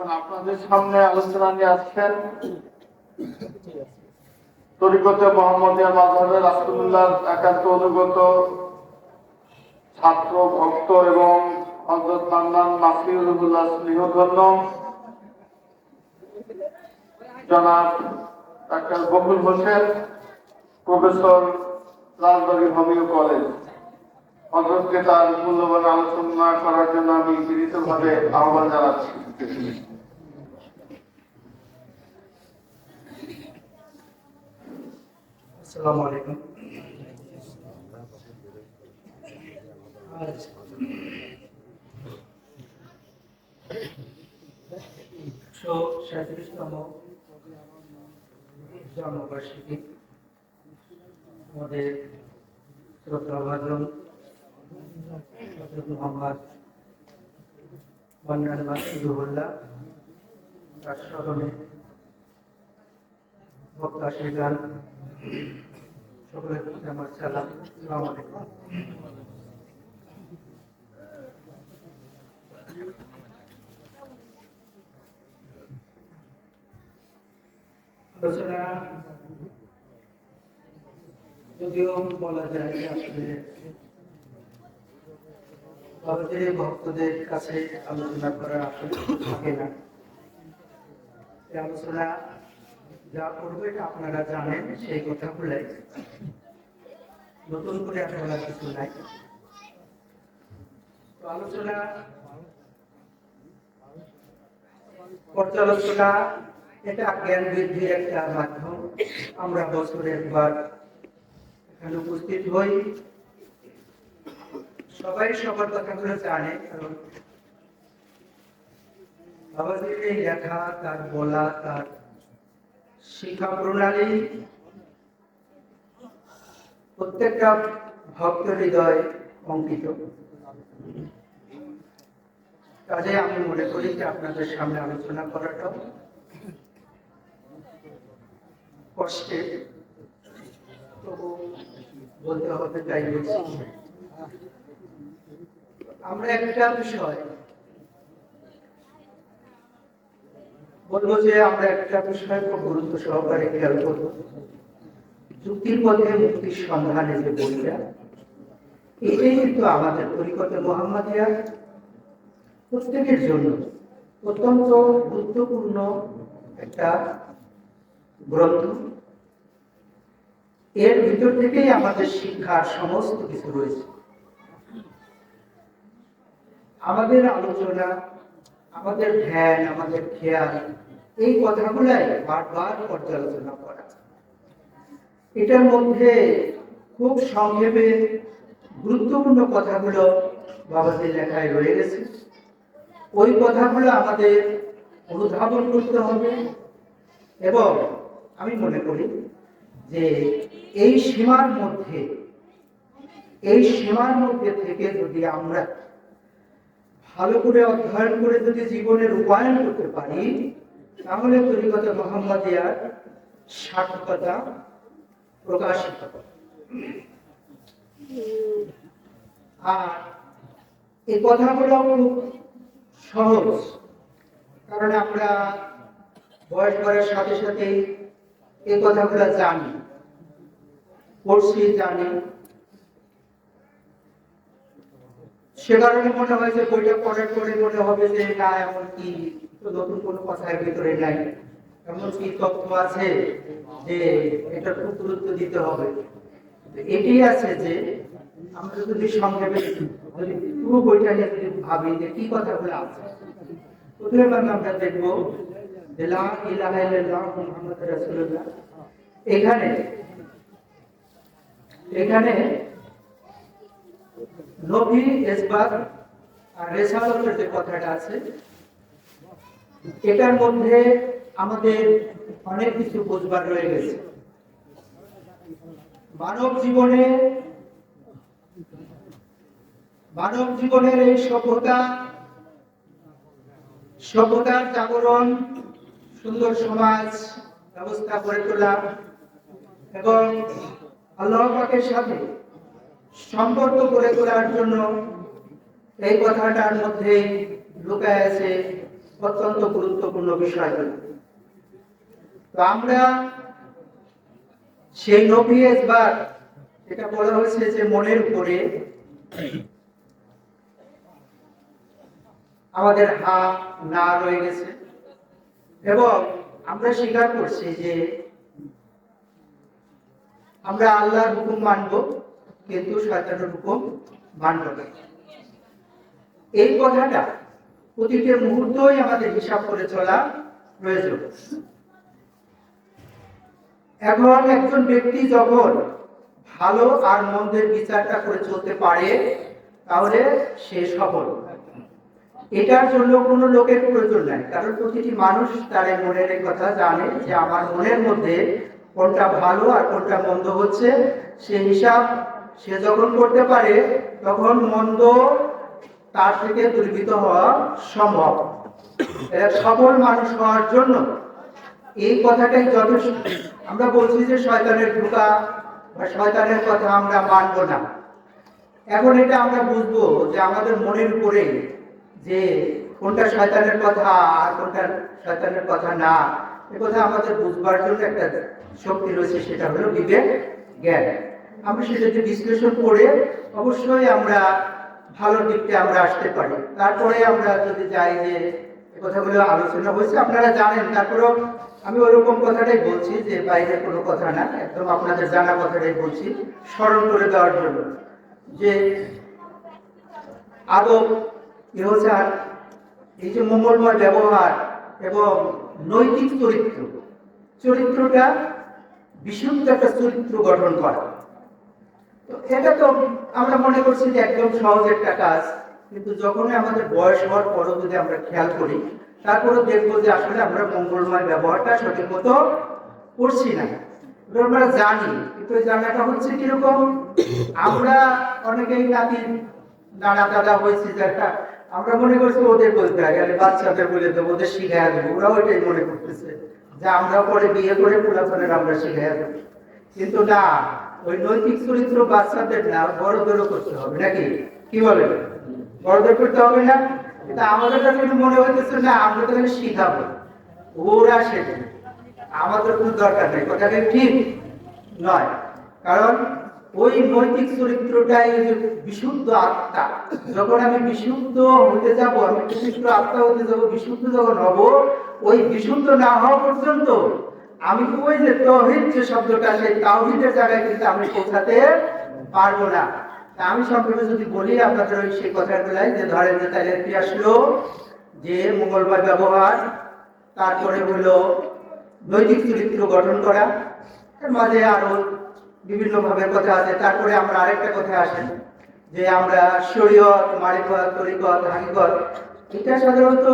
এখন আপনাদের সামনে আলোচনা নিয়ে আসছেন তরিকতে মোহাম্মদিয়া মাযহাবের রাসূলুল্লাহ একান্ত অনুগত ছাত্র ভক্ত এবং হযরত মান্নান মাসিউল্লাহ স্নেহধন্য জনাব ডাক্তার বকুল হোসেন, প্রফেসর, রাজবাড়ী হোমিও কলেজ, হযরতকে তার মূল্যবান আলোচনা করার জন্য আমি বিনীতভাবে আহ্বান জানাচ্ছি। আসসালামু আলাইকুম। আজ 137তম জন্মবার্ষিকী। আমাদের শ্রদ্ধাভাজন হযরত মুহাম্মদ মান্নান মাসুদুল্লাহ তার স্মরণে বক্তা আশীর্বাদ সকলের প্রতি আমার সালাম। আসসালামু আলাইকুম। আলোচনা যদিও বলা যায় যে আসলে আমাদের ভক্তদের কাছে আলোচনা করা আসলে থাকে না। এই আলোচনা যা করবো এটা আপনারা জানেন, সেই কথাগুলো নতুন করে আর বলার কিছু নাই। তো আলোচনা পর্যালোচনা এটা জ্ঞান বৃদ্ধির একটা মাধ্যম। আমরা বছরে একবার এখানে উপস্থিত হই, সবাই সবার কথাগুলো জানে, কারণ বাবাজির এই লেখা, তার বলা, তার শিক্ষা প্রণালী প্রত্যেকটা ভক্ত হৃদয় অঙ্কিত। কাজে আমি মনে করি যে আপনাদের সামনে আলোচনা করাটা কষ্টের, তবু বলতে হবে তাই বলছি। আমরা একটা বিষয় বলবো যে আমরা একটা বিষয় খুব গুরুত্ব সহকারে খেয়াল করবো। যুক্তির পথে মুক্তির সন্ধানে যে বইটা, এটাই কিন্তু আমাদের তরিকতে মুহাম্মাদিয়া প্রত্যেকের জন্য অত্যন্ত গুরুত্বপূর্ণ একটা গ্রন্থ। এর ভিতর থেকেই আমাদের শিক্ষার সমস্ত কিছু রয়েছে। আমাদের আলোচনা, আমাদের ধ্যান, আমাদের খেয়াল, এই কথাগুলাই বারবার পর্যালোচনা করা। এটার মধ্যে খুব সংক্ষেপে গুরুত্বপূর্ণ কথাগুলো বাবাজির লেখায় রয়ে গেছে। ওই কথাগুলো আমাদের অনুধাবন করতে হবে এবং আমি মনে করি যে এই সীমার মধ্যে থেকে যদি আমরা ভালো করে অধ্যয়ন করে যদি জীবনে রূপায়ণ করতে পারি, তাহলে তরিকতে মুহাম্মাদিয়ার সার্থকতা প্রকাশিত হবে। আর এই কথাগুলো খুব সহজ, কারণ আমরা বয়স বাড়ার সাথে সাথে এই কথাগুলো জানি, পড়ছি, জানি। সে কারণে মনে হয় যে বইটা পড়ার পরে মনে হবে যে না, এমন কি নতুন কোনো কথার ভিতরে নাই, এমন কি তথ্য আছে যে এটা খুব গুরুত্ব দিতে হবে। এটি আছে যে আমরা যদি সংক্ষেপে যদি পুরো বইটা নিয়ে যদি ভাবি যে কি কথাগুলো আছে, প্রথমে আমরা দেখবো যে লা ইলাহা ইল্লাল্লাহ মুহাম্মাদুর রাসূলুল্লাহ। এখানে নবী, ইসবাত আর রিসালাতের যে কথাটা আছে, এটার মধ্যে আমাদের অনেক কিছু বুঝবার রয়ে গেছে। মানব জীবনের এই সভ্যতার জাগরণ, সুন্দর সমাজ ব্যবস্থা গড়ে তোলা এবং আল্লাহ পাকের সাথে সম্পর্ক গড়ে তোলার জন্য এই কথাটার মধ্যে লুকায় আছে অত্যন্ত গুরুত্বপূর্ণ বিষয়। তো আমরা সেই নবীজ বা এটা বলা হয়েছে যে মনের উপরে আমাদের হা না রয়ে গেছে এবং আমরা স্বীকার করছি যে আমরা আল্লাহর হুকুম মানব কিন্তু শয়তানের হুকুম মানব না। এই কথাটা প্রতিটি মুহূর্তই আমাদের হিসাব করে চলা প্রয়োজন। এখন একজন ব্যক্তি যখন ভালো আর মন্দের বিচারটা করে চলতে পারে তাহলে সে সফল। এটার জন্য কোনো লোকের প্রয়োজন নাই, কারণ প্রতিটি মানুষ তার মনের কথা জানে যে আমার মনের মধ্যে কোনটা ভালো আর কোনটা মন্দ হচ্ছে। সে হিসাব সে যখন করতে পারে তখন মন্দ তার থেকে দূরীভূত হওয়া সম্ভব। সফল মানুষ হওয়ার জন্য এই কথাটাই যথেষ্ট। আমরা বলছি যে শয়তানের ধোঁকা বা শয়তানের কথা আমরা মানব না। এখন এটা আমরা বুঝবো যে আমাদের মনের উপরে যে কোনটা শয়তানের কথা আর কোনটা শয়তানের কথা না, এ কথা আমাদের বুঝবার জন্য একটা শক্তি রয়েছে, সেটা হলো বিবেক জ্ঞান। আমরা সেটা যদি বিশ্লেষণ করে অবশ্যই আমরা ভালো দিকটা আমরা আসতে পারি। তারপরে আমরা যদি যাই যে কথাগুলো আলোচনা হয়েছে আপনারা জানেন, তারপরেও আমি ওরকম কথাটাই বলছি যে বাইরের কোনো কথা না, একদম আপনাদের জানা কথাটাই বলছি স্মরণ করে দেওয়ার জন্য। যে আদব ইহসান, এই যে মঙ্গলময় ব্যবহার এবং নৈতিক চরিত্রটা বিশুদ্ধ একটা চরিত্র গঠন করা, তো এটা তো আমরা মনে করছি যে একদম সহজ একটা কাজ, কিন্তু যখনই আমাদের বয়স হওয়ার পরও যদি আমরা খেয়াল করি তারপরেও দেখবো যে আসলে আমরা মঙ্গলময় ব্যবহারটা সঠিক মতো করছি না। আমরা জানি, কিন্তু এই জানাটা হচ্ছে কিরকম, আমরা অনেকেই নাতি নানা দাদা হয়েছি যারা আমরা মনে করছি ওদের বলতে গেলে বাচ্চাদের বলে দেবো, ওদের শিখাইয়া দেবো, ওরা ওইটাই মনে করতেছে যে আমরা পরে বিয়ে করে পুরাতনের আমরা শিখাইয়া দেবো। কিন্তু না, ওই নৈতিক চরিত্র বাচ্চাদের না, বড়দেরও করতে হবে, নাকি কি বলে? বড়দের করতে হবে না? কিন্তু আমাদের কাছে মনে হইতেছে না আমরা তো শিখাবো, ওরা শেখে, আমাদের কোনো দরকার নেই। কথাটা ঠিক নয়, কারণ ওই নৈতিক চরিত্রটাই বিশুদ্ধ আত্মা। যখন আমি বিশুদ্ধ হতে যাব, আমি বিশুদ্ধ আত্মা হতে যাব, বিশুদ্ধ যখন হব, ওই বিশুদ্ধ না হওয়া পর্যন্ত আমি ওই যে তাওহীদ যে শব্দটা, সেই তাওহীদের জায়গায় কিন্তু আমি পৌঁছাতে পারবো না। তা আমি সংক্ষেপে যদি বলি আপনাদের ওই সেই কথাগুলাই, যে ধরেন যে তাহলে কি আসলো যে মঙ্গলবার ব্যবহার, তারপরে হলো নৈতিক চরিত্র গঠন করা, এর মাঝে আরো বিভিন্ন ভাবে কথা আছে। তারপরে আমরা আরেকটা কথা আসেন যে আমরা শরীয়ত, মারিফত, তরিকত, হাকিকত, এটা সাধারণত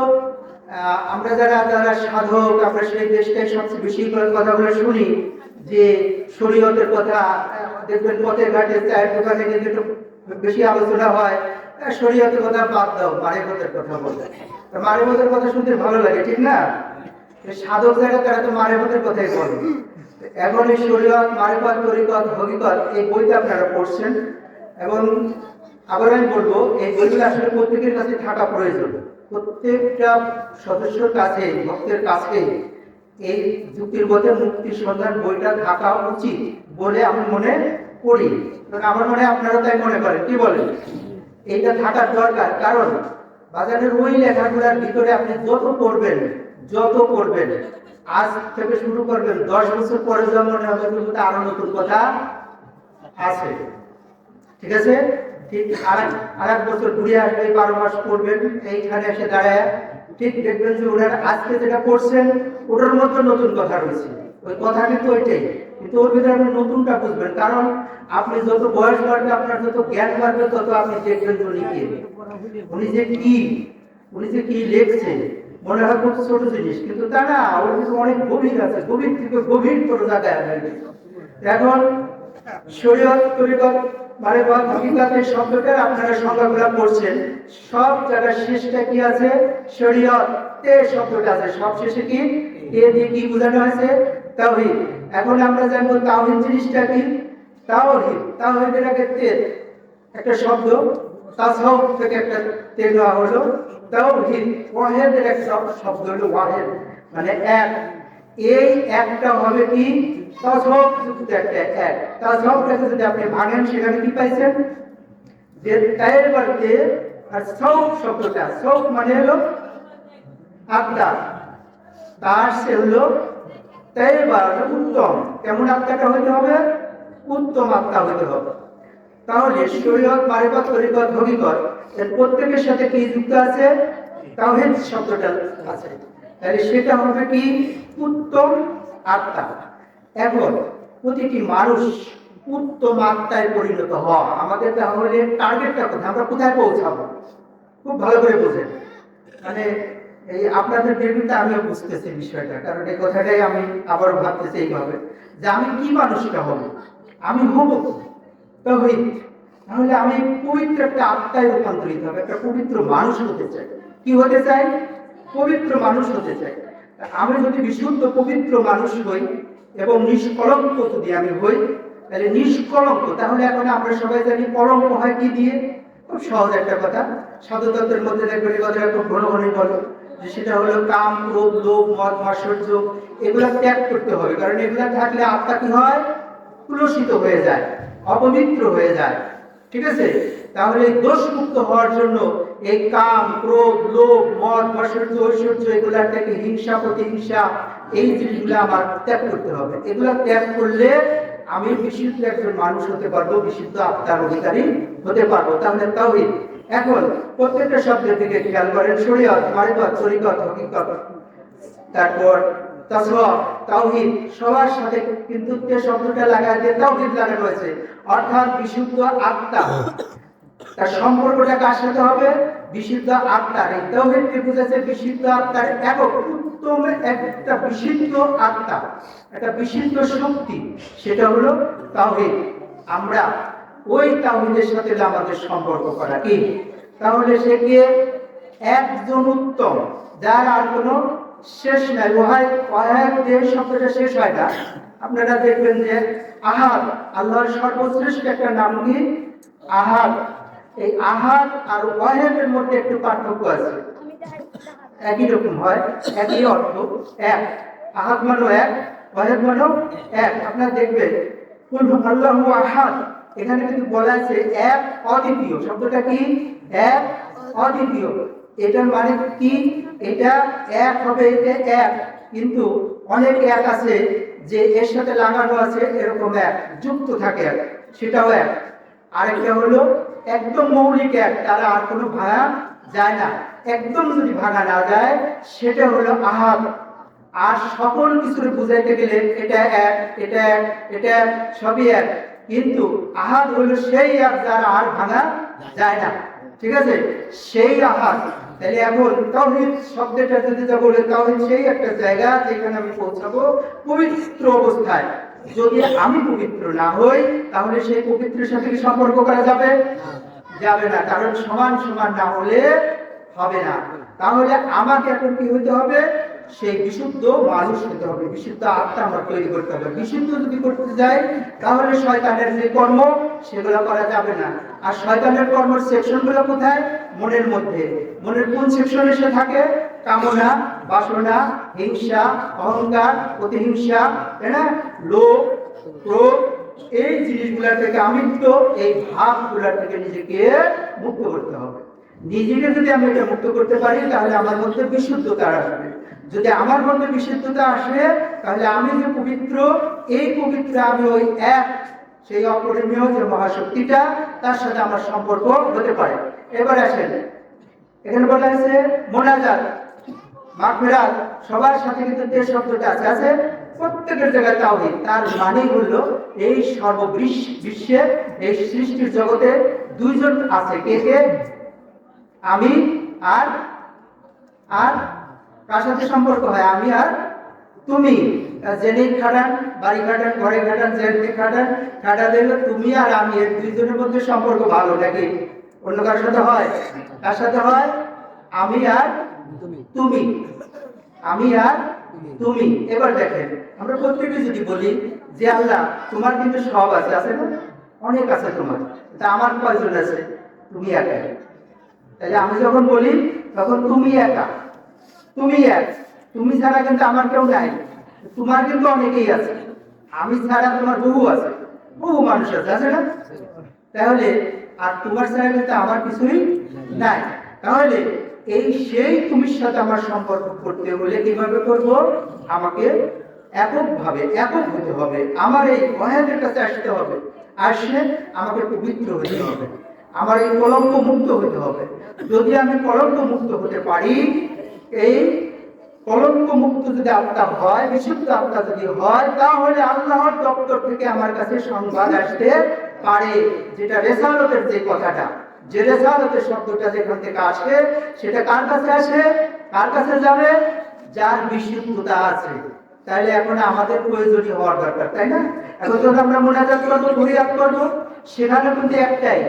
আমরা যারা যারা সাধক, আমরা সেই দেশটাই সবচেয়ে বেশি কথাগুলো শুনি যে শরীয়তের কথা দেখবেন পথে ঘাটে চায়ের দোকানে কিন্তু একটু বেশি আলোচনা হয়। শরীয়তের কথা বাদ দাও, মারিফতের কথা বলে, মারিফতের কথা শুনতে ভালো লাগে, ঠিক না? সাধক যারা তারা তো মারিফতের কথাই বলে। এখন এই শরীয়ত, মারিফত, তরিকত, হকিকত এই বইটা আপনারা পড়ছেন, এবং আবার আমি বলবো এই বইগুলো আসলে প্রত্যেকের কাছে থাকা প্রয়োজন। প্রত্যেকটা সদস্যর কাছে, ভক্তের কাছে এই যুক্তির পথে মুক্তির সন্ধান বইটা থাকা উচিত বলে আমি মনে করি। আমার মনে হয় আপনারা তাই মনে করেন, কি বলেন? এইটা থাকার দরকার, কারণ বাজারের ওই লেখাগুলোর ভিতরে আপনি যত পড়বেন আজ থেকে শুরু করবেন, 10 বছর পরে জন্ম নেওয়া কিন্তু আরো নতুন কথা আছে, ঠিক আছে? ঠিক আর এক বছর ঘুরে আসবে, 12 মাস পড়বেন, এইখানে এসে দাঁড়ায় ঠিক দেখবেন যে ওনারা আজকে যেটা করছেন ওটার মধ্যে নতুন কথা রয়েছে। ওই কথা কিন্তু ওইটাই, কিন্তু ওর ভিতরে আপনি নতুনটা বুঝবেন, কারণ আপনি যত বয়স বাড়বে, আপনার যত জ্ঞান বাড়বে, তত আপনি দেখবেন উনি যে কি লিখছে মনে হয় খুব ছোট জিনিস, কিন্তু তা না, ওর কিন্তু অনেক গভীর আছে, গভীর থেকে গভীরতর জায়গায়। এখন শরীয়ত, তরিকত, মারিফত, হাকিকতের শব্দটা আপনারা সংজ্ঞাগুলো পড়ছেন, সব জায়গায় শেষটা কি আছে? শরীয়তে শব্দটা আছে, সব শেষে কি এ দিয়ে কি বোঝানো হয়েছে? তাওহীদ। এখন আমরা জানবো তাওহীদ জিনিসটা কি। তাওহীদ এর আগে একটা শব্দ তাসাউফ থেকে একটা তেল নেওয়া হলো তাওহীদ, ওয়াহিদের একটা শব্দ হলো ওয়াহিদ, মানে এক। এই একটা হবে কি তাসাউফ যুক্ত একটা এক। তাসাউফটাকে যদি আপনি ভাঙেন সেখানে কি পাইছেন, যে তায়ের বাড়িতে আর সৌফ শব্দটা, সৌফ মানে হলো আত্মা, তার সে হলো তায়ের বাড়ি উত্তম। কেমন আত্মাটা হইতে হবে? উত্তম আত্মা হইতে হবে। তাহলে শরীয়ত, মারিফত, তরিকত, হকিকত এর প্রত্যেকের সাথে কি যুক্ত আছে? তাওহীদ শব্দটা আছে। তাহলে সেটা হবে কি উত্তম আত্মা। এখন প্রতিটি মানুষ উত্তম আত্মায় পরিণত হওয়া, আমাদের তাহলে টার্গেটটা কোথায়, আমরা কোথায় পৌঁছাবো? খুব ভালো করে বোঝেন, মানে এই আপনাদের বিরুদ্ধে আমিও বুঝতেছি বিষয়টা, কারণ এই কথাটাই আমি আবার ভাবতেছি এইভাবে যে আমি কি মানুষটা হব, আমি হব তাওহীদ। তাহলে আমি পবিত্র একটা আত্মায় রূপান্তরিত হবে, একটা পবিত্র মানুষ হতে চাই। কি হতে চাই? পবিত্র মানুষ হতে চাই। আমি যদি বিশুদ্ধ পবিত্র মানুষ হই এবং নিষ্কলঙ্ক যদি আমি হই, তাহলে নিষ্কলঙ্ক, তাহলে এখন আমরা সবাই জানি কলঙ্ক হয় কি দিয়ে? খুব সহজ একটা কথা, সাধুতত্ত্বের মধ্যে দেখবেন এই কথাটা খুব ঘন ঘনই বলো, যে সেটা হলো কাম, ক্রোধ, লোভ, মদ, মাৎসর্য, এগুলা ত্যাগ করতে হবে। কারণ এগুলা থাকলে আত্মা কি হয়? কুলসিত হয়ে যায়, অপবিত্র হয়ে যায়। ঠিক আছে? তাহলে দোষমুক্ত হওয়ার জন্য এই কাম, ক্রোধ, লোভ, মদ, মাৎসর্য, ঐশ্বর্য, এগুলা থেকে হিংসা, প্রতিহিংসা, এই জিনিসগুলো আমার ত্যাগ করতে হবে। এগুলা ত্যাগ করলে আমি বিশুদ্ধ একজন মানুষ হতে পারবো, বিশুদ্ধ আত্মার অধিকারী হতে পারবো। তাহলে তাওহীদ। এখন প্রত্যেকটা শব্দের দিকে খেয়াল করেন, শরীয়ত, মারিফত, তরিকত, হকিকত, তারপর তাসওয়ুফ, তাওহীদ, সবার সাথে কিন্তু যে শব্দটা লাগায় যে তাওহীদ লাগানো হয়েছে, অর্থাৎ বিশুদ্ধ আত্মা। তার সম্পর্কটা কার সাথে হবে? বিশুদ্ধ আত্মার। এই তাওহীদকে বুঝাচ্ছে বিশুদ্ধ আত্মার একক, উত্তম একটা বিশুদ্ধ আত্মা, একটা বিশুদ্ধ শক্তি, সেটা হলো তাওহীদ। আমরা ওই তাওহীদের সাথে আমাদের সম্পর্ক করা কি? তাহলে সে কি একজন উত্তম, যার আর কোনো শেষ নাই। ওয়াহিদ যে শব্দটা শেষ হয় না। আপনারা দেখবেন যে আহাদ, আল্লাহর সর্বশ্রেষ্ঠ একটা নাম কি? আহাদ। এই আহাদ আর ওয়াহিদের মধ্যে একটু পার্থক্য আছে, একই রকম হয়, একই অর্থ, এক। আহাদ মানে এক, ওয়াহিদ মানে এক। আপনারা দেখবেন কুল আল্লাহু আহাদ, এখানে কিন্তু বলা আছে এক অদ্বিতীয়। শব্দটা কি? এক অদ্বিতীয়। এটার মানে কি? এটা এক হবে, এটা এক, কিন্তু অনেক এক আছে যে এর সাথে লাগানো আছে এরকম এক, যুক্ত থাকে এক, সেটাও এক। আরেকটা হলো একদম মৌলিক এক, তারা আর কোনো ভাঙা যায় না। একদম যদি ভাঙা না যায় সেটা হলো আহাদ। আর সকল কিছুর বুঝাইতে গেলে এটা এক, এটা এক, এটা এক, সবই এক, কিন্তু আহাদ হলো সেই এক যার আর ভাঙা যায় না। ঠিক আছে? সেই আহাদ। তাহলে এখন তাওহীদ শব্দটা যদি যা বলে, তাওহীদ সেই একটা জায়গা যেখানে আমি পৌঁছাবো পবিত্র অবস্থায়। যদি আমি পবিত্র না হই তাহলে সেই পবিত্রের সাথে কি সম্পর্ক করা যাবে? যাবে না, কারণ সমান সমান না হলে হবে না। তাহলে আমাকে এখন কি হতে হবে? সেই বিশুদ্ধ মানুষ হতে হবে, বিশুদ্ধ আত্মা আমার তৈরি করতে হবে। বিশুদ্ধ যদি করতে যাই তাহলে শয়তানের যে কর্ম সেগুলো করা যাবে না। আর শয়তানের কর্মের সেকশনগুলো কোথায়? মনের মধ্যে। মনের কোন সেকশনে সে থাকে? কামনা, বাসনা, হিংসা, অহংকার, প্রতিহিংসা, তাই না, লোভ, ক্রোধ, এই জিনিসগুলা থেকে আমিত্ব, এই ভাবগুলা থেকে নিজেকে মুক্ত করতে হবে। নিজেকে যদি আমি এটা মুক্ত করতে পারি তাহলে আমার মধ্যে বিশুদ্ধতা আসবে। যদি আমার মধ্যে বিশুদ্ধতা আসে তাহলে আমি যে পবিত্র, এই পবিত্র আমি ওই এক, সেই অপরিমেয় যে মহাশক্তিটা, তার সাথে আমার সম্পর্ক হতে পারে। এবার আসেন, এখানে বলা আছে মোনাজাত, মাগফিরাত, সবার সাথে কিন্তু যে শব্দটা আছে, আছে প্রত্যেকের জায়গায় তাওহীদ। তার মানে হলো এই বিশ্বে, এই সৃষ্টির জগতে দুইজন আছে। কে কে? আমি আর আর কার সাথে সম্পর্ক হয়? আমি আর তুমি। জেনে খাটান, বাড়ি খাটান, ঘরে খাটান, জেনে খাটান, খাটা দেখলে তুমি আর আমি, এর দুইজনের মধ্যে সম্পর্ক ভালো নাকি? অন্য কার সাথে হয়? কার সাথে হয়? আমি আর তুমি, আমি আর তুমি। এবার দেখেন, আমরা প্রত্যেকে যদি বলি যে আল্লাহ তোমার কিন্তু সব আছে, আছে না? অনেক আছে তোমার, তা আমার কয়জন আছে? তুমি একাই। তাহলে আমি যখন বলি তখন তুমি একা, তুমি এক, তুমি ছাড়া কিন্তু আমার কেউ নাই, তোমার কিন্তু অনেকেই আছে, আমি ছাড়া তোমার বহু আছে, বহু মানুষ আছে, আছে না? তাহলে আর তোমার ছাড়া কিন্তু আমার কিছুই নাই। তাহলে এই সেই তুমির সাথে আমার সম্পর্ক করতে হলে কিভাবে করব? আমাকে এককভাবে একক হতে হবে, আমার এই ওয়াহেদের কাছে আসতে হবে, আসলে আমাকে পবিত্র হতে হবে, আমার এই কলঙ্ক মুক্ত হতে হবে। যদি আমি কলঙ্ক মুক্ত হতে পারি, এই কলঙ্ক মুক্ত যদি আত্মা হয়, বিশুদ্ধ আত্মা যদি হয়, তাহলে আল্লাহর দপ্তর থেকে আমার কাছে সংবাদ আসতে পারে, যেটা রেসালতের যে কথাটা, যে রেসালতের শব্দটা যেখান থেকে আসে, সেটা কার কাছে আসে, কার কাছে যাবে? যার বিশুদ্ধতা আছে। তাহলে এখন আমাদের প্রয়োজনীয় হওয়ার দরকার, তাই না? এখন যখন আমরা মোনাজাত করবো, ফরিয়াদ করবো, সেখানে কিন্তু একটাই,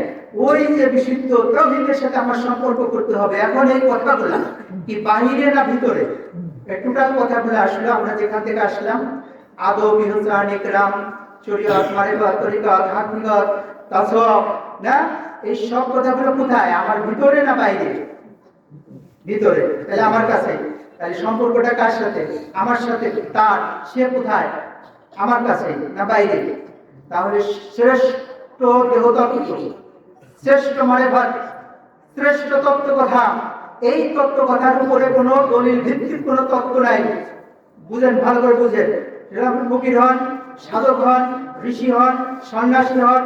ওই যে বিশুদ্ধ তাওহীদের সাথে আমার সম্পর্ক করতে হবে। এখন এই কথাগুলো কি বাহিরে না ভিতরে? টোটাল কথাগুলো আসলে আমরা যেখান থেকে আসলাম, আদব, ইহসান, ইকরাম, শরীয়ত, মারিফাত, তরিকত, হাকিকত, তাসাউফ, না, এই সব কথাগুলো কোথায়? আমার ভিতরে না বাইরে? ভিতরে। তাহলে আমার কাছে, তাহলে সম্পর্কটা কার সাথে? আমার সাথে। তার, সে কোথায়? আমার কাছে না বাইরে? তাহলে শ্রেষ্ঠ দেহতত্ত্ব, শ্রেষ্ঠ মারিফাত, শ্রেষ্ঠ তত্ত্ব কথা, এই তত্ত্ব কথার উপরে কোনো দলিল ভিত্তিক কোনো তত্ত্ব নাই। বুঝেন, ভালো করে বুঝেন। আপনি ফকির হন, সাধক হন, ঋষি হন, সন্ন্যাসী হন,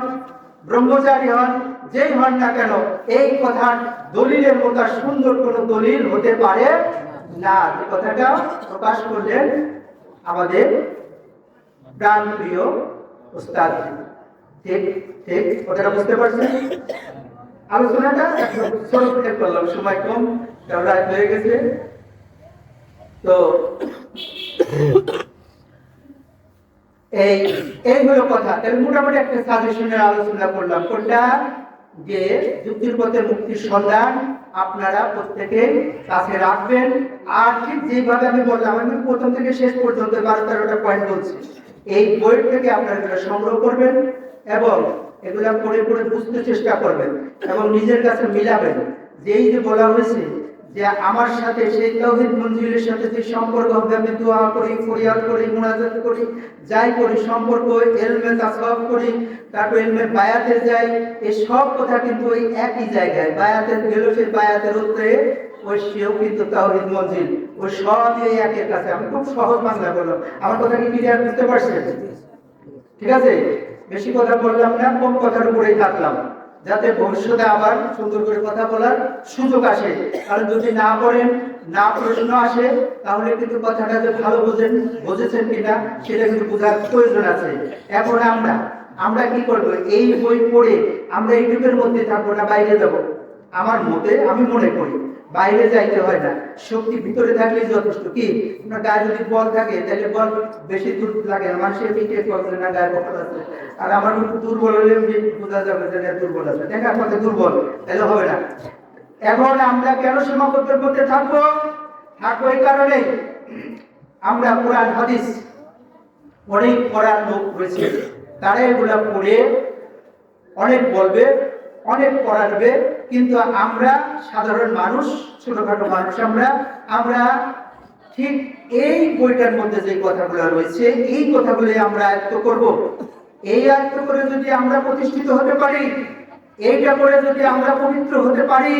ব্রহ্মচারী হন, যেই হন না কেন, এই কথার দলিলের মতো সুন্দর কোনো দলিল হতে পারে না। যে কথাটা প্রকাশ করলেন আমাদের প্রাণপ্রিয় উস্তাদ। ঠিক ঠিক কথাটা বুঝতে পারছেন? আলোচনাটা ছোট করলাম, সময় কম, রাত হয়ে গেছে। তো এই হলো কথা। তাহলে মোটামুটি একটা সাজেশনের আলোচনা করলাম, কোনটা? যে যুক্তির পথে মুক্তির সন্ধান আপনারা প্রত্যেকেই কাছে রাখবেন। আর ঠিক যেভাবে আমি বললাম, আমি প্রথম থেকে শেষ পর্যন্ত 12-13টা পয়েন্ট বলছি, এই বই থেকে আপনারা এগুলো সংগ্রহ করবেন এবং এগুলা পড়ে পড়ে বুঝতে চেষ্টা করবেন এবং নিজের কাছে মিলাবেন। যেই যে বলা হয়েছে যে আমার সাথে সেই তাওহীদ মঞ্জিলের সাথে যে সম্পর্ক হবে, আমি দোয়া করি, ফরিয়াদ করি, মুনাজাত করি, যাই করি, সম্পর্ক ইলমে তাসাউফ করি, তারপর ইলমে বায়াতে যাই, এই সব কথা কিন্তু ওই একই জায়গায়। বায়াতের গেল, সেই বায়াতের উত্তরে ওই সেও কিন্তু তাওহীদ মঞ্জিল, ওই সব এই একের কাছে। আমি খুব সহজ বাংলা বললাম, আমার কথা কি ক্লিয়ার বুঝতে পারছেন? ঠিক আছে, বেশি কথা বললাম না, কম কথার উপরেই থাকলাম, যাতে ভবিষ্যতে আবার সুন্দর করে কথা বলার সুযোগ আসে। কারণ যদি না বলেন, না প্রশ্ন আসে, তাহলে কিন্তু কথাটা যে ভালো বুঝেছেন কিনা সেটা কিন্তু বোঝার প্রয়োজন আছে। এখন আমরা কি করব? এই বই পড়ে আমরা ইউটিউবের মধ্যে থাকবো না, বাইরে যাব? আমার মতে, আমি মনে করি বাইরে যাইতে হয় না, শক্তি ভিতরে থাকলেই যথেষ্ট। কি আপনার গায়ে যদি বল থাকে, তাহলে বল বেশি দূর লাগে না, মানুষের পিঠে করবে না, গায়ে বল আছে। আর আমার দুর্বল হলে বোঝা যাবে যে দুর্বল আছে, দেখা আমাদের দুর্বল, তাহলে হবে না। এখন আমরা কেন সীমাবদ্ধের মধ্যে থাকবো? এই কারণে আমরা কোরআন হাদিস অনেক পড়ার লোক রয়েছে, তারা এগুলা পড়ে অনেক বলবে, অনেক পড়াবে, কিন্তু আমরা সাধারণ মানুষ, ছোটখাটো মানুষ, আমরা ঠিক এই বইটার মধ্যে যে কথাগুলো রয়েছে, এই কথাগুলো আমরা আয়ত্ত করব। এই আয়ত্ত করে যদি আমরা প্রতিষ্ঠিত হতে পারি, এইটা করে যদি আমরা পবিত্র হতে পারি,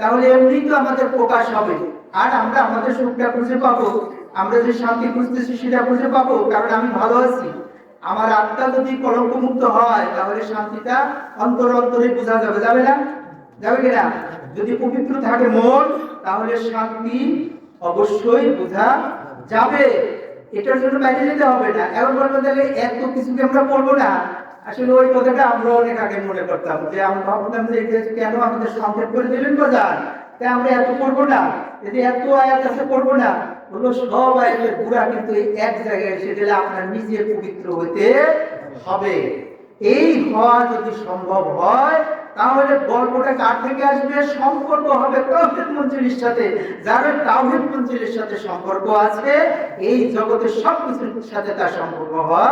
তাহলে এমনি তো আমাদের প্রকাশ হবে, আর আমরা আমাদের সুখটা খুঁজে পাবো, আমরা যে শান্তি খুঁজতেছি সেটা খুঁজে পাবো। কারণ আমি ভালো আছি, আমার আত্মা যদি কলঙ্ক মুক্ত হয়, তাহলে শান্তিটা অন্তরে বোঝা যাবে, যাবে না? যাবে কিনা? যদি পবিত্র থাকে মন, তাহলে শান্তি অবশ্যই বোঝা যাবে। এটার জন্য বাইরে যেতে হবে না। এখন বলবো তাহলে এত কিছু আমরা পড়বো না। আসলে ওই কথাটা আমরা অনেক আগে মনে করতাম, যে আমরা ভাবতাম যে কেন আমাদের সংক্ষেপ করে দিলেন বাজার, তাই আমরা এত পড়বো না, যদি এত আয়াত আছে পড়বো না। বললো সব আয়াতের গুড়া কিন্তু এই এক জায়গায় এসে গেলে আপনার নিজে পবিত্র হতে হবে। এই হওয়া যদি সম্ভব হয়, তাহলে গল্পটা কার থেকে আসবে? সম্পর্ক হবে তাওহীদ মঞ্জিলের সাথে। যার তাওহীদ মঞ্জিলের সাথে সম্পর্ক আছে, এই জগতের সবকিছুর সাথে তার সম্পর্ক হওয়া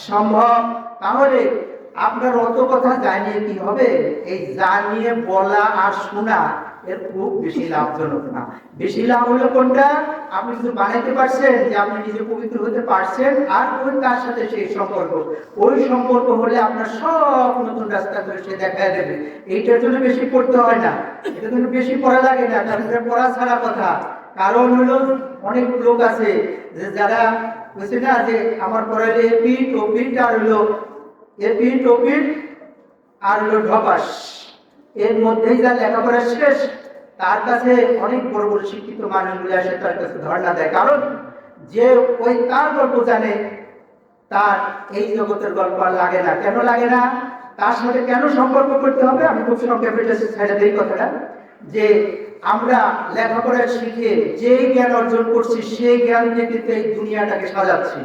সম্ভব। তাহলে আপনার অত কথা জানিয়ে কি হবে? এই জানিয়ে বলা আর শোনা এর খুব বেশি লাভজনক না। বেশি লাভ হলো কোনটা? আপনি কিছু বানাইতে পারছেন, যে আপনি নিজে পবিত্র হতে পারছেন, আর ওই তার সাথে সেই সম্পর্ক, ওই সম্পর্ক হলে আপনার সব নতুন রাস্তা করে সে দেখায় দেবে। এইটার জন্য বেশি পড়তে হয় না, এটার জন্য বেশি পড়া লাগে না, কারণ এটা পড়া ছাড়া কথা। কারণ হলো অনেক লোক আছে যে যারা বলছে না যে আমার পড়ালে এপি টপিট আর হলো এপি টপিট আর হলো ঢপাস, এর মধ্যেই যা লেখাপড়া শেষ, তার কাছে অনেক বড় বড় শিক্ষিত মানুষগুলো এসে তার কাছে ধর্ণা দেয়। কারণ যে ওই তার গল্প জানে, তার এই জগতের গল্প আর লাগে না। কেন লাগে না? তার সাথে কেন সম্পর্ক করতে হবে? আমি খুব সংক্ষেপে ছেড়ে দিই কথাটা, যে আমরা লেখাপড়া শিখে যে জ্ঞান অর্জন করছি, সেই জ্ঞান দিয়ে কিন্তু এই দুনিয়াটাকে সাজাচ্ছি।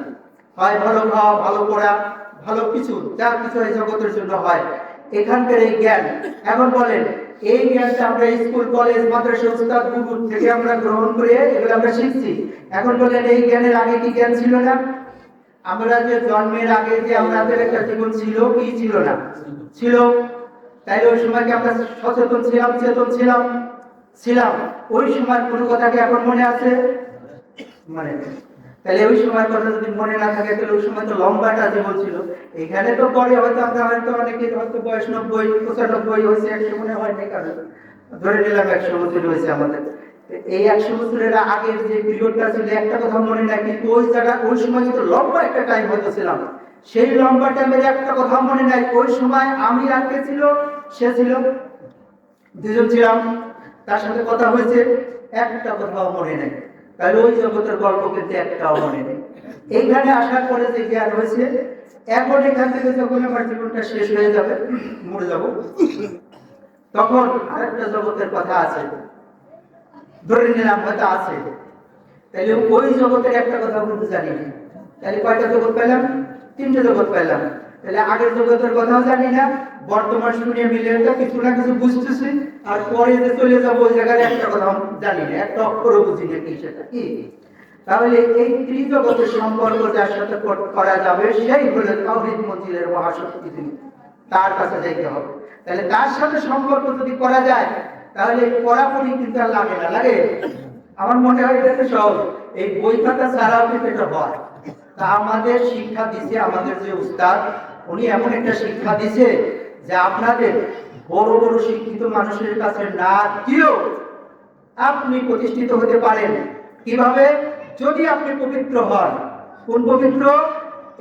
হয় ভালো খাওয়া, ভালো পড়া, ভালো কিছু, যা কিছু এই জগতের জন্য হয়, এখানকার এই জ্ঞান। এখন বলেন, এই জ্ঞানটা আমরা স্কুল, কলেজ, মাদ্রাসা, উস্তাদ, গুরু থেকে আমরা গ্রহণ করে এগুলো আমরা শিখছি। এখন বলেন, এই জ্ঞানের আগে কি জ্ঞান ছিল না? আমরা যে জন্মের আগে যে আমাদের একটা জীবন ছিল, কি ছিল না? ছিল। তাই ওই সময় কি আমরা সচেতন ছিলাম, চেতন ছিলাম? ছিলাম। ওই সময় কোনো কথা কি এখন মনে আছে? মানে তাহলে ওই সময় কথা যদি মনে না থাকে, তাহলে ওই সময় তো লম্বাটা জীবন ছিল। এখানে তো পরে হয়তো আমরা হয়তো অনেকে হয়তো বয়স 90, 95 হয়েছে, 100 মনে হয় নাই, কারণ ধরে নিলাম 100 বছর হয়েছে আমাদের। এই 100 বছরের আগের যে পিরিয়ডটা ছিল, একটা কথা মনে নাই, কিন্তু ওই জায়গা ওই সময় কিন্তু লম্বা একটা টাইম হয়তো ছিলাম। সেই লম্বা টাইমের একটা কথা মনে নাই, ওই সময় আমি আর কে ছিল, সে ছিল, দুজন ছিলাম, তার সাথে কথা হয়েছে, একটা কথাও মনে নেই। তাহলে ওই জগতের গল্প কিন্তু একটাও মনে নেই। এইখানে আসার পরে যে জ্ঞান হয়েছে, এখন এখান থেকে যখন আমার জীবনটা শেষ হয়ে যাবে, মরে যাব, তখন আরেকটা জগতের কথা আছে, ধরে নিলাম হয়তো আছে। তাহলে ওই জগতের একটা কথা কিন্তু জানি না। তাহলে কয়টা জগৎ পেলাম? 3টে জগৎ পেলাম। তাহলে আগের জগতের কথাও জানি না, বর্তমান শুনে মিলে তো কিছু না কিছু বুঝতেছি, আর পরে যে চলে যাবো ওই জায়গায় একটা কথা জানি না, একটা অক্ষরও বুঝি না কি সেটা কি। তাহলে এই ত্রিজগতের সম্পর্ক যার সাথে করা যাবে, সেই হলো তাওহীদ মঞ্জিলের মহাশক্তি, তিনি, তার কাছে যাইতে হবে। তাহলে তার সাথে সম্পর্ক যদি করা যায়, তাহলে পড়াপড়ি কিন্তু আর লাগে না। লাগে? আমার মনে হয় এটা সহজ, এই বই খাতা ছাড়াও কিন্তু এটা হয়। তা আমাদের শিক্ষা দিছে আমাদের যে উস্তাদ, উনি এমন একটা শিক্ষা দিছে যে আপনাদের বড় বড় শিক্ষিত মানুষের কাছে না দিয়েও আপনি প্রতিষ্ঠিত হতে পারেন। কিভাবে? যদি আপনি পবিত্র হন। কোন পবিত্র?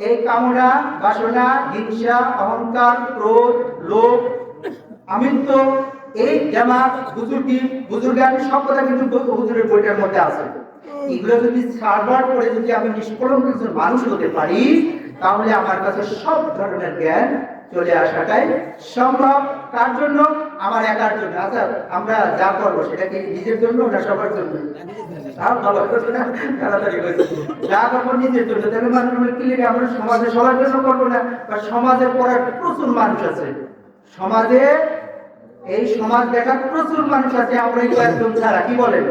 এই কামনা, বাসনা, হিংসা, অহংকার, ক্রোধ, লোভ, আমিত্ব, এই জামাত, বুজুর্গানি সব কথা কিন্তু হুজুরের বইটার মধ্যে আছে। এগুলো যদি সার্ভার করে যদি আমি নিষ্কলঙ্ক একজন মানুষ হতে পারি, তাহলে আমার কাছে সব ধরনের জ্ঞান চলে আসাটাই সম্ভব। তার জন্য? আমার একার জন্য। আচ্ছা, আমরা যা করবো সেটা কি নিজের জন্য না সবার জন্য? তাড়াতাড়ি যা করবো নিজের জন্য। তাহলে মানুষ কি লিখে আমরা সমাজে সবার জন্য করবো না? বা সমাজের পড়ার প্রচুর মানুষ আছে, সমাজে এই সমাজ দেখার প্রচুর মানুষ আছে, আমরা এই কয়েকজন ছাড়া। কি বলেন?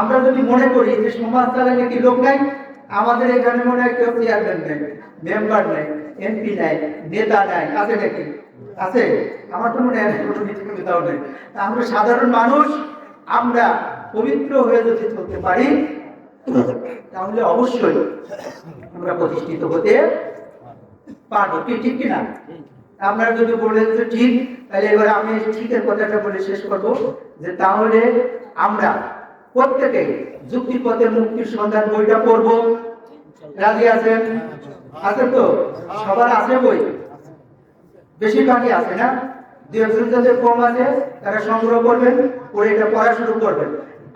আমরা যদি মনে করি যে সমাজ চালায় নাকি লোক নাই, আমাদের এখানে মনে হয় কেউ চেয়ারম্যান নেই, মেম্বার নেই, এমপি নাই, নেতা নাই, আছে নাকি? আছে? আমার তো মনে হয় কোনো নেতাও নেই। আমরা সাধারণ মানুষ, আমরা পবিত্র হয়ে যদি চলতে পারি, তাহলে অবশ্যই আমরা প্রতিষ্ঠিত হতে পারবো। কি ঠিক কিনা? আপনারা যদি বলেন যে ঠিক, তাহলে এবার আমি ঠিকের কথাটা বলে শেষ করবো, যে তাহলে আমরা প্রত্যেকে যুক্তিপথের মুক্তির সন্ধান বইটা পড়বো। রাজি আছেন? আছে তো? সবার আছে বই? বেশিরভাগই আছে না? দু একজন যাদের কম আছে তারা সংগ্রহ করবেন, পড়ে এটা পড়া শুরু করবেন।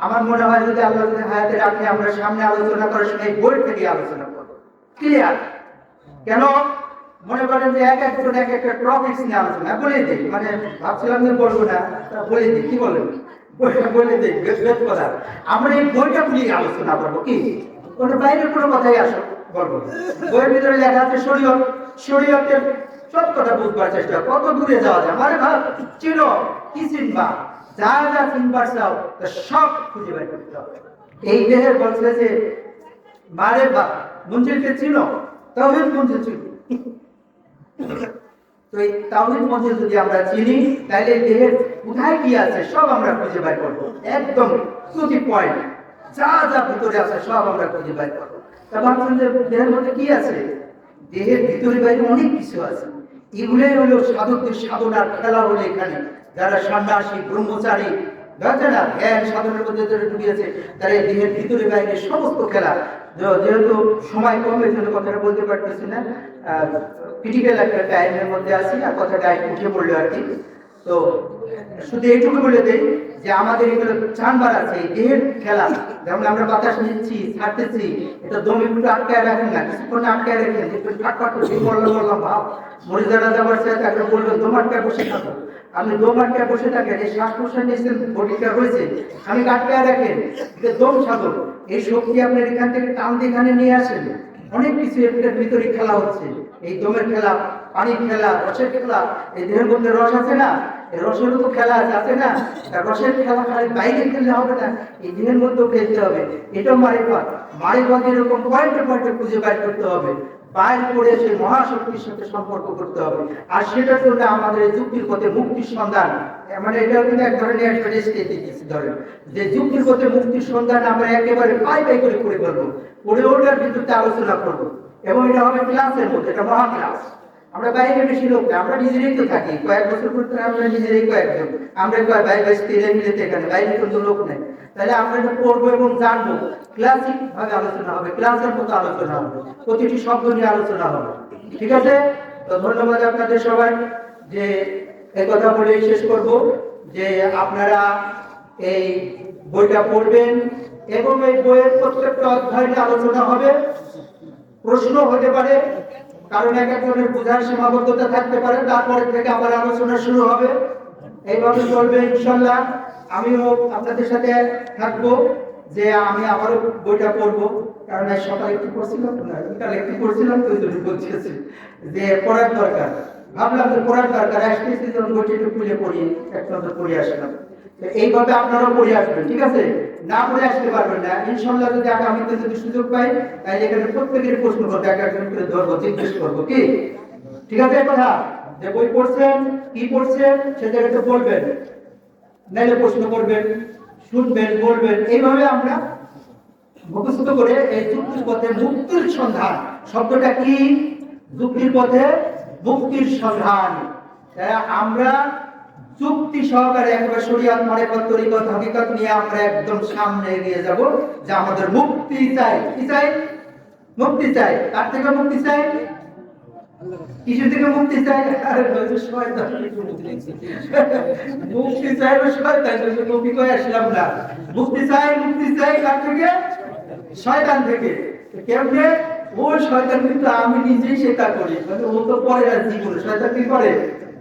আমার মনে হয় যদি আল্লাহ যদি হায়াতে রাখে, আমরা সামনে আলোচনা করার সময় বই থেকে আলোচনা করবো। ক্লিয়ার? কেন? মনে করেন যে এক একজন এক একটা টপিকস নিয়ে আলোচনা বলে দিই, মানে ভাবছিলাম যে বলবো না, বলে দিই। কি বলেন? বলে দিই কথা। আমরা এই বইটা নিয়ে আলোচনা করবো। কি কোনো বাইরের কোনো কথাই আসো বলবো। বইয়ের ভিতরে লেখা আছে শরীয়ত, শরীয়তের সব কথা বুঝবার চেষ্টা, কত দূরে যাওয়া যায়। মানে ভাব চিনো, কি চিনবা, যা যা চিনবার চাও সব খুঁজে বের করতে হবে। এই দেহের বলছে যে মারে বাপ মঞ্জিলকে চিনো, তাওহীদ মঞ্জিল চিনো। তো এই তাওহীদ মধ্যে যদি আমরা চিনি তাহলে দেহের কোথায় কি আছে সব আমরা খুঁজে বের করবো, একদম প্রতি পয়েন্ট যা যা ভিতরে আছে সব আমরা খুঁজে বের করবো। তা ভাবছেন যে দেহের মধ্যে কি আছে? দেহের ভিতরে বাইরে অনেক কিছু আছে। এগুলোই হলো সাধকদের সাধনার খেলা হলো এখানে। যারা সন্ন্যাসী ব্রহ্মচারী বুঝছে না, জ্ঞান সাধনের মধ্যে যারা ডুবিয়েছে তারা এই দেহের ভিতরে বাইরে সমস্ত খেলা। যেহেতু সময় কম এই জন্য কথাটা বলতে পারতেছি না, ক্রিটিক্যাল একটা টাইমের মধ্যে আছি আর কথাটা উঠে পড়লো আর কি। তো শুধু এইটুকু বলে দেই যে আমাদের এগুলো জানবার আছে এই দেহের খেলা। যেমন আমরা বাতাস নিচ্ছি ছাড়তেছি, এটা দম একটু আটকায় রাখেন না, কিছুক্ষণ আটকায় রাখেন, একটু ঠাটপাট করছি বললাম ভাব মরিদারা যাবার সাথে তাকে বলবেন দম আটকায় বসে থাকো। আপনি দম আটকায় বসে থাকেন, এই শ্বাস প্রশ্বাস নিচ্ছেন বডিটা হয়েছে আমি আটকায় রাখেন, এটা দম সাধন। এই শক্তি আপনার এখান থেকে টান দিয়ে এখানে নিয়ে আসেন। অনেক কিছু এর ভিতরে খেলা হচ্ছে, এই দমের খেলা, পানির খেলা, রসের খেলা। এই দেহের মধ্যে রস আছে না, এই রসেরও তো খেলা আছে না। রসের খেলা খালি বাইরে খেললে হবে না, এই দেহের মধ্যেও খেলতে হবে। এটাও মারিফত। মারিফত এরকম পয়েন্টে পয়েন্টে খুঁজে বাইর করতে হবে, বাইর করে সেই মহাশক্তির সাথে সম্পর্ক করতে হবে। আর সেটার জন্য আমাদের এই যুক্তির পথে মুক্তির সন্ধান, মানে এটাও কিন্তু এক ধরনের অ্যাডভার্টাইজ ধরেন যে যুক্তির পথে মুক্তির সন্ধান আমরা একেবারে পাই পাই করে করে করবো, পড়ে ওটার বিরুদ্ধে আলোচনা করবো। এবং এটা হবে ক্লাসের মধ্যে, এটা মহা ক্লাস। আমরা বাইরে বেশি লোক না, আমরা নিজেরাই তো থাকি, কয়েক বছর পর আমরা নিজেরাই কয়েকজন, আমরা বাইরে বাইশ তেলে মিলেতে এখানে বাইরে কিন্তু লোক নেই। তাহলে আমরা এটা পড়বো এবং জানবো, ক্লাসিক ভাবে আলোচনা হবে, ক্লাসের মতো আলোচনা হবে, প্রতিটি শব্দ নিয়ে আলোচনা হবে। ঠিক আছে? তো ধন্যবাদ আপনাদের সবাই। যে এই কথা বলে শেষ করব যে আপনারা এই বইটা পড়বেন এবং এই বইয়ের প্রত্যেকটা অধ্যায় নিয়ে আলোচনা হবে, প্রশ্ন হতে পারে, কারণ এক একজনের বোঝার সীমাবদ্ধতা থাকতে পারে, তারপরে থেকে আবার আলোচনা শুরু হবে। এইভাবে চলবে ইনশাল্লাহ। আমিও আপনাদের সাথে থাকবো, যে আমি আবারও বইটা পড়বো, কারণ সকালে একটু পড়ছিলাম না, বিকালে একটু পড়ছিলাম তো বলতেছি যে পড়ার দরকার। ভাবলাম যে পড়ার দরকার, আসতেছি যখন বইটা একটু খুলে পড়ি, এক নজর পড়ে আসলাম। এইভাবে আপনারাও পড়ে আসবেন, ঠিক আছে? না পড়ে আসতে পারবেন না ইনশাল্লাহ। যদি আগামীতে যদি সুযোগ পাই তাহলে এখানে প্রত্যেকের প্রশ্ন করতে এক একজন করে ধরবো, জিজ্ঞেস করবো, কি ঠিক আছে? কথা যে বই পড়ছেন, কি পড়ছেন সে জায়গাতে বলবেন, নাইলে প্রশ্ন করবেন, শুনবেন, বলবেন। এইভাবে আমরা মুখস্থ করে এই যুক্তির পথে মুক্তির সন্ধান, শব্দটা কি? যুক্তির পথে মুক্তির সন্ধান। আমরা যুক্তি সহকারে একবার শরীয়ত মারিফত তরিকত হাকিকত নিয়ে আমরা একদম সামনে এগিয়ে যাব, যে আমাদের মুক্তি চাই। কি চাই? মুক্তি চাই। কার থেকে মুক্তি চাই? কিছু থেকে মুক্তি চাই? আরে শয়তান মুক্তি চাই, শয়তান মুক্তি করে আসলাম না। মুক্তি চাই, মুক্তি চাই কার থেকে? শয়তান থেকে। কেমনে? ও শয়তান কিন্তু আমি নিজেই সেটা করি, ও তো পরে না জীবনে। শয়তান কি করে?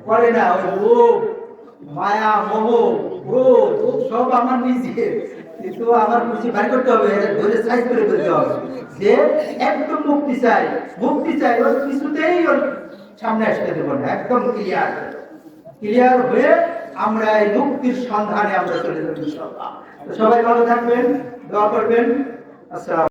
করে না। ও মায়া, মোহ, ক্রোধ সব আমার নিজের, কিন্তু আমার বুঝি বাইর করতে হবে, ধরে সাইজ করে ফেলতে হবে যে একদম মুক্তি চাই। মুক্তি চাই, ওর কিছুতেই ওর সামনে আসতে দেবো না, একদম ক্লিয়ার ক্লিয়ার হয়ে আমরা এই মুক্তির সন্ধানে আমরা চলে যাবো ইনশাআল্লাহ। তো সবাই ভালো থাকবেন, দোয়া করবেন। আসসালাম।